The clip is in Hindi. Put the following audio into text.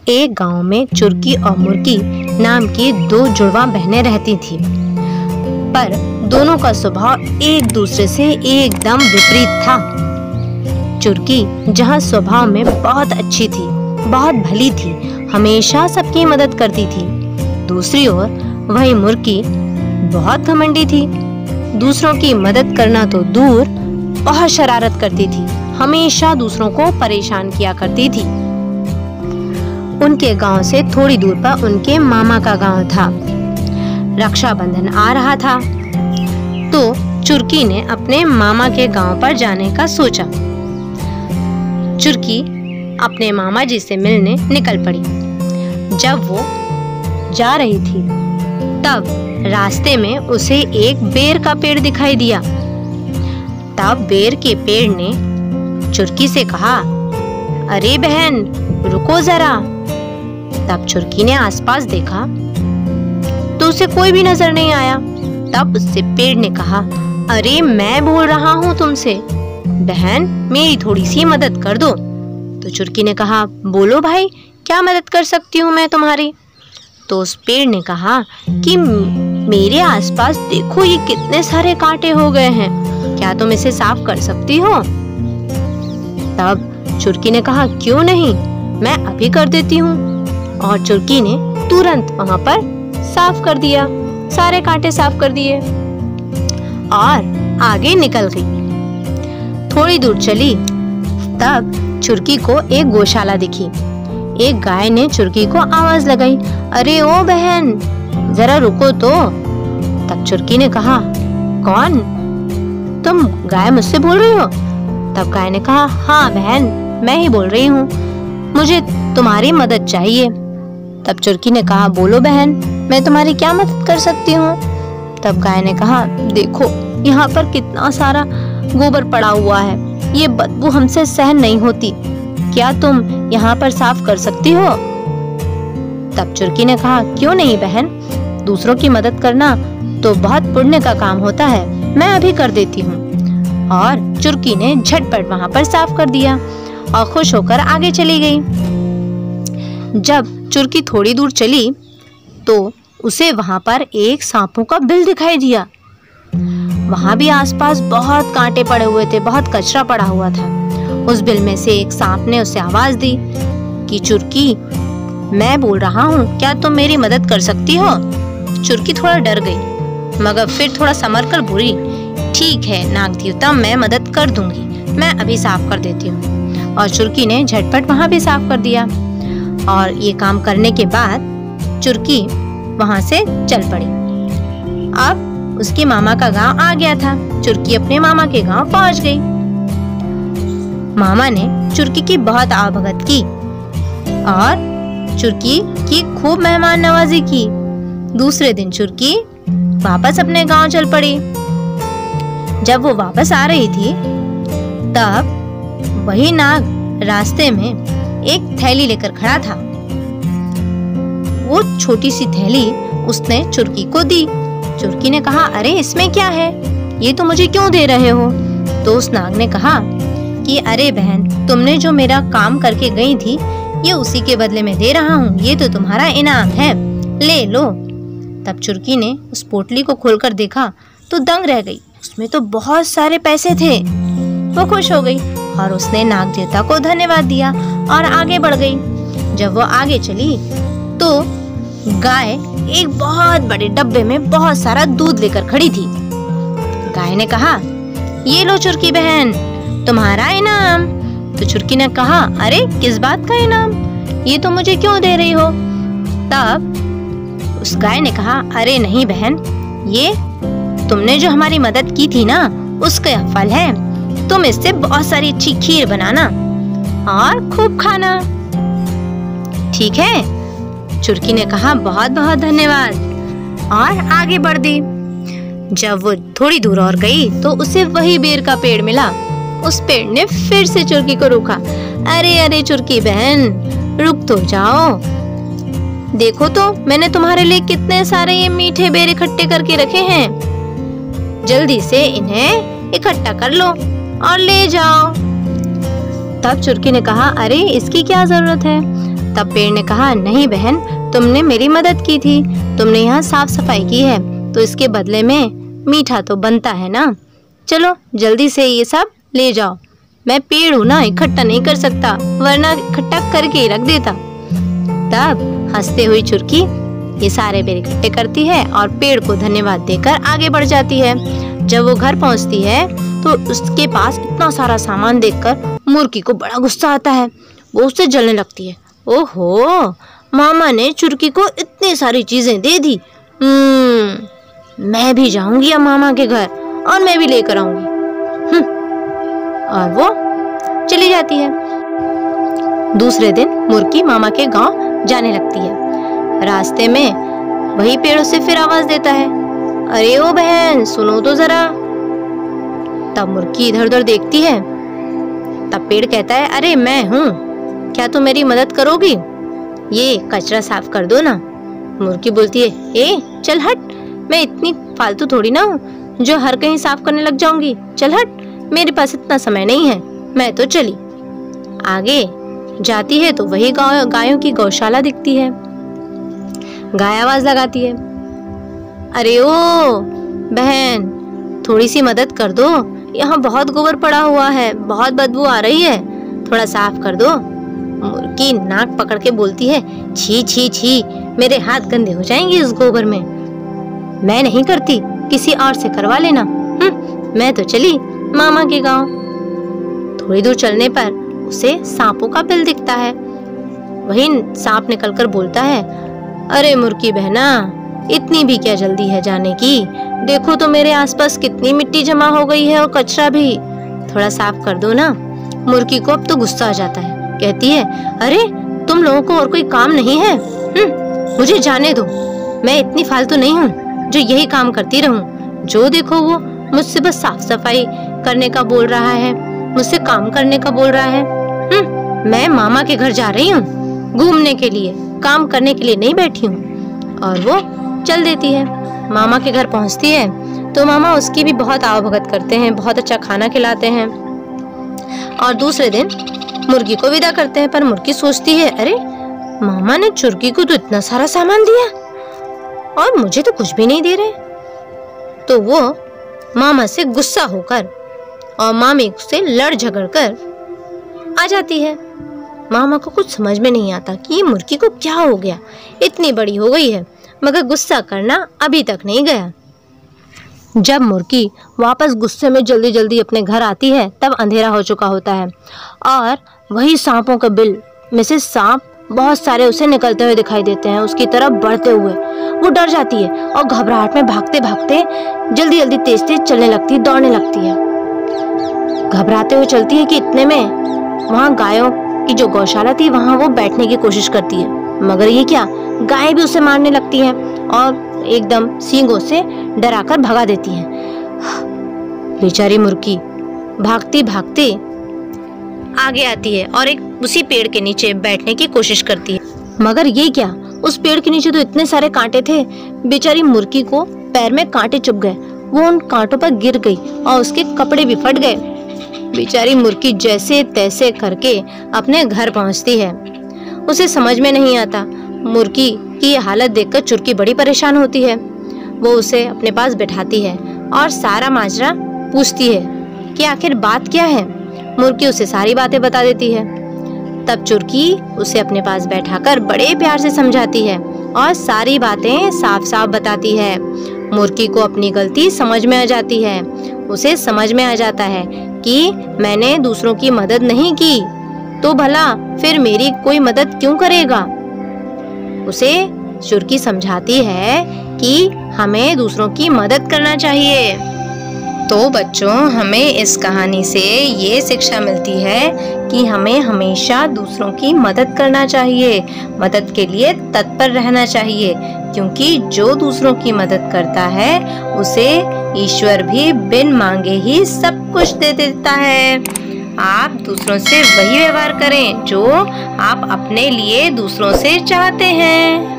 एक गांव में चुरकी और मुर्की नाम की दो जुड़वा बहनें रहती थीं, पर दोनों का स्वभाव एक दूसरे से एकदम विपरीत था। चुरकी जहाँ स्वभाव में बहुत अच्छी थी, बहुत भली थी, हमेशा सबकी मदद करती थी। दूसरी ओर वही मुर्की बहुत घमंडी थी, दूसरों की मदद करना तो दूर, बहुत शरारत करती थी, हमेशा दूसरों को परेशान किया करती थी। उनके गांव से थोड़ी दूर पर उनके मामा का गांव था। रक्षाबंधन आ रहा था, तो चुरकी ने अपने मामा के गांव पर जाने का सोचा। चुरकी अपने मामा जी से मिलने निकल पड़ी। जब वो जा रही थी, तब रास्ते में उसे एक बेर का पेड़ दिखाई दिया। तब बेर के पेड़ ने चुरकी से कहा, अरे बहन, रुको जरा। तब चुरकी ने आसपास देखा तो उसे कोई भी नजर नहीं आया। तब उससे पेड़ ने कहा, अरे मैं बोल रहा हूँ तुमसे, बहन मेरी थोड़ी सी मदद कर दो। तो चुरकी ने कहा, बोलो भाई, क्या मदद कर सकती हूँ मैं तुम्हारी। तो उस पेड़ ने कहा कि मेरे आसपास देखो, ये कितने सारे कांटे हो गए हैं, क्या तुम इसे साफ कर सकती हो। तब चुरकी ने कहा, क्यों नहीं, मैं अभी कर देती हूँ। और चुरकी ने तुरंत वहां पर साफ कर दिया, सारे कांटे साफ कर दिए और आगे निकल गई। थोड़ी दूर चली, तब चुरकी को एक गौशाला दिखी। एक गाय ने चुरकी को आवाज लगाई, अरे ओ बहन, जरा रुको तो। तब चुरकी ने कहा, कौन, तुम गाय मुझसे बोल रही हो। तब गाय ने कहा, हाँ बहन, मैं ही बोल रही हूँ, मुझे तुम्हारी मदद चाहिए। तब चुरकी ने कहा, बोलो बहन, मैं तुम्हारी क्या मदद कर सकती हूँ। तब गाय ने कहा, देखो यहाँ पर कितना सारा गोबर पड़ा हुआ है, ये बदबू हमसे सहन नहीं होती, क्या तुम यहाँ पर साफ कर सकती हो। तब चुरकी ने कहा, क्यों नहीं बहन, दूसरों की मदद करना तो बहुत पुण्य का काम होता है, मैं अभी कर देती हूँ। और चुरकी ने झटपट वहाँ पर साफ कर दिया और खुश होकर आगे चली गई। जब चुरकी थोड़ी दूर चली, तो उसे वहाँ पर एक सांपों का बिल दिखाई दिया। वहाँ भी आसपास बहुत कांटे पड़े हुए थे, बहुत कचरा पड़ा हुआ था। उस बिल में से एक सांप ने उसे आवाज दी कि चुरकी, मैं बोल रहा हूँ, क्या तुम मेरी मदद कर सकती हो। चुरकी थोड़ा डर गई, मगर फिर थोड़ा संभल कर बोली, ठीक है नाग देवता, मैं मदद कर दूंगी, मैं अभी साफ कर देती हूँ। और चुरकी ने झटपट वहाँ भी साफ कर दिया। और ये काम करने के बाद चुरकी वहाँ से चल पड़ी। अब उसके मामा का गांव आ गया था। चुरकी अपने मामा के गांव पहुँच गई। मामा ने चुरकी की बहुत आवभगत की और चुरकी की खूब मेहमान नवाजी की। दूसरे दिन चुरकी वापस अपने गांव चल पड़ी। जब वो वापस आ रही थी, तब वही नाग रास्ते में एक थैली लेकर खड़ा था। वो छोटी सी थैली उसने चुरकी को दी। चुरकी ने कहा, अरे इसमें क्या है, ये तो मुझे क्यों दे रहे हो। तो उस नाग ने कहा कि अरे बहन, तुमने जो मेरा काम करके गई थी, ये उसी के बदले में दे रहा हूँ, ये तो तुम्हारा इनाम है, ले लो। तब चुरकी ने उस पोटली को खोलकर देखा तो दंग रह गई, उसमें तो बहुत सारे पैसे थे। वो खुश हो गई और उसने नाग देवता को धन्यवाद दिया और आगे बढ़ गई। जब वो आगे चली, तो गाय एक बहुत बड़े डब्बे में बहुत सारा दूध लेकर खड़ी थी। गाय ने कहा, ये लो चुरकी बहन, तुम्हारा इनाम। तो चुरकी ने कहा, अरे किस बात का इनाम, ये तो मुझे क्यों दे रही हो। तब उस गाय ने कहा, अरे नहीं बहन, ये तुमने जो हमारी मदद की थी ना, उसका फल है, तुम इससे बहुत सारी अच्छी खीर बनाना और खूब खाना, ठीक है। चुरकी ने कहा, बहुत बहुत धन्यवाद, और आगे बढ़ दी। जब वो थोड़ी दूर और गई, तो उसे वही बेर का पेड़ मिला। उस पेड़ ने फिर से चुरकी को रोका। अरे अरे चुरकी बहन, रुक तो जाओ, देखो तो मैंने तुम्हारे लिए कितने सारे ये मीठे बेर इकट्ठे करके रखे हैं, जल्दी से इन्हें इकट्ठा कर लो और ले जाओ। तब चुरकी ने कहा, अरे इसकी क्या जरूरत है। तब पेड़ ने कहा, नहीं बहन, तुमने मेरी मदद की थी, तुमने यहाँ साफ सफाई की है, तो इसके बदले में मीठा तो बनता है ना। चलो जल्दी से ये सब ले जाओ। मैं पेड़ हूँ ना, इकट्ठा नहीं कर सकता, वरना इकट्ठा करके ही रख देता। तब हंसते हुई चुरकी ये सारे बेर इकट्ठे करती है और पेड़ को धन्यवाद देकर आगे बढ़ जाती है। जब वो घर पहुंचती है तो उसके पास इतना सारा सामान देखकर मुर्गी को बड़ा गुस्सा आता है। वो उससे जलने लगती है। ओहो, मामा ने चुरकी को इतनी सारी चीजें दे दी। मैं भी जाऊंगी अब मामा के घर और मैं भी लेकर आऊंगी। और वो चली जाती है। दूसरे दिन मुर्गी मामा के गांव जाने लगती है। रास्ते में वही पेड़ उसे फिर आवाज देता है, अरे ओ बहन, सुनो तो जरा। तब मुर्गी इधर उधर देखती है। तब पेड़ कहता है, अरे मैं हूँ, क्या तुम मेरी मदद करोगी? ये कचरा साफ कर दो ना। मुर्गी बोलती है, ए चल हट, मैं इतनी फालतू थोड़ी ना हूँ जो हर कहीं साफ करने लग जाऊंगी। चल हट, मेरे पास इतना समय नहीं है, मैं तो चली। आगे जाती है तो वही गायों की गौशाला दिखती है। गाय आवाज लगाती है, अरे ओ बहन, थोड़ी सी मदद कर दो, यहाँ बहुत गोबर पड़ा हुआ है, बहुत बदबू आ रही है, थोड़ा साफ कर दो। मुर्गी नाक पकड़ के बोलती है, छी छी छी, मेरे हाथ गंदे हो जाएंगे इस गोबर में। मैं नहीं करती, किसी और से करवा लेना। मैं तो चली मामा के गांव। थोड़ी दूर चलने पर उसे सांपों का बिल दिखता है। वही सांप निकलकर बोलता है, अरे मुर्गी बहना, इतनी भी क्या जल्दी है जाने की? देखो तो मेरे आसपास कितनी मिट्टी जमा हो गई है और कचरा भी, थोड़ा साफ कर दो ना। मुर्गी को अब तो गुस्सा आ जाता है। कहती है, अरे तुम लोगों को और कोई काम नहीं है? मुझे जाने दो, मैं इतनी फालतू नहीं हूँ जो यही काम करती रहूं। जो देखो वो मुझसे बस साफ सफाई करने का बोल रहा है, मुझसे काम करने का बोल रहा है। मैं मामा के घर जा रही हूँ घूमने के लिए, काम करने के लिए नहीं बैठी हूँ। और वो चल देती है। मामा के घर पहुँचती है तो मामा उसकी भी बहुत आवभगत करते हैं, बहुत अच्छा खाना खिलाते हैं और दूसरे दिन मुर्गी को विदा करते हैं। पर मुर्गी सोचती है, अरे मामा ने चुरकी को तो इतना सारा सामान दिया और मुझे तो कुछ भी नहीं दे रहे। तो वो मामा से गुस्सा होकर और मामी से लड़ झगड़ कर आ जाती है। मामा को कुछ समझ में नहीं आता कि ये मुर्गी को क्या हो गया, इतनी बड़ी हो गई है, मगर गुस्सा करना अभी तक नहीं गया। जब मुर्गी वापस गुस्से में जल्दी जल्दी अपने घर आती है तब अंधेरा हो चुका होता है और वही सांपों के बिल में से सांप बहुत सारे उसे निकलते हुए दिखाई देते हैं, उसकी तरफ बढ़ते हुए। वो डर जाती है और घबराहट में भागते भागते जल्दी जल्दी तेज तेज चलने लगती है, दौड़ने लगती है। घबराते हुए चलती है कि इतने में वहाँ गायों की जो गौशाला थी वहाँ वो बैठने की कोशिश करती है, मगर ये क्या, गाय भी उसे मारने लगती है और एकदम सींगों से डराकर भगा देती है। बेचारी मुर्गी भागती भागती आगे आती है और एक उसी पेड़ के नीचे बैठने की कोशिश करती है, मगर ये क्या, उस पेड़ के नीचे तो इतने सारे कांटे थे। बेचारी मुर्गी को पैर में कांटे चुभ गए, वो उन कांटों पर गिर गई और उसके कपड़े भी फट गए। बेचारी मुर्गी जैसे तैसे करके अपने घर पहुंचती है। उसे समझ में नहीं आता। मुर्गी की ये हालत देखकर चुरकी बड़ी परेशान होती है। वो उसे अपने पास बैठाती है और सारा माजरा पूछती है कि आखिर बात क्या है। मुर्गी उसे सारी बातें बता देती है। तब चुरकी उसे अपने पास बैठाकर बड़े प्यार से समझाती है और सारी बातें साफ साफ बताती है। मुर्गी को अपनी गलती समझ में आ जाती है। उसे समझ में आ जाता है कि मैंने दूसरों की मदद नहीं की तो भला फिर मेरी कोई मदद क्यों करेगा। उसे चुरकी समझाती है कि हमें दूसरों की मदद करना चाहिए। तो बच्चों, हमें इस कहानी से ये शिक्षा मिलती है कि हमें हमेशा दूसरों की मदद करना चाहिए, मदद के लिए तत्पर रहना चाहिए, क्योंकि जो दूसरों की मदद करता है उसे ईश्वर भी बिन मांगे ही सब कुछ दे देता है। आप दूसरों से वही व्यवहार करें जो आप अपने लिए दूसरों से चाहते हैं।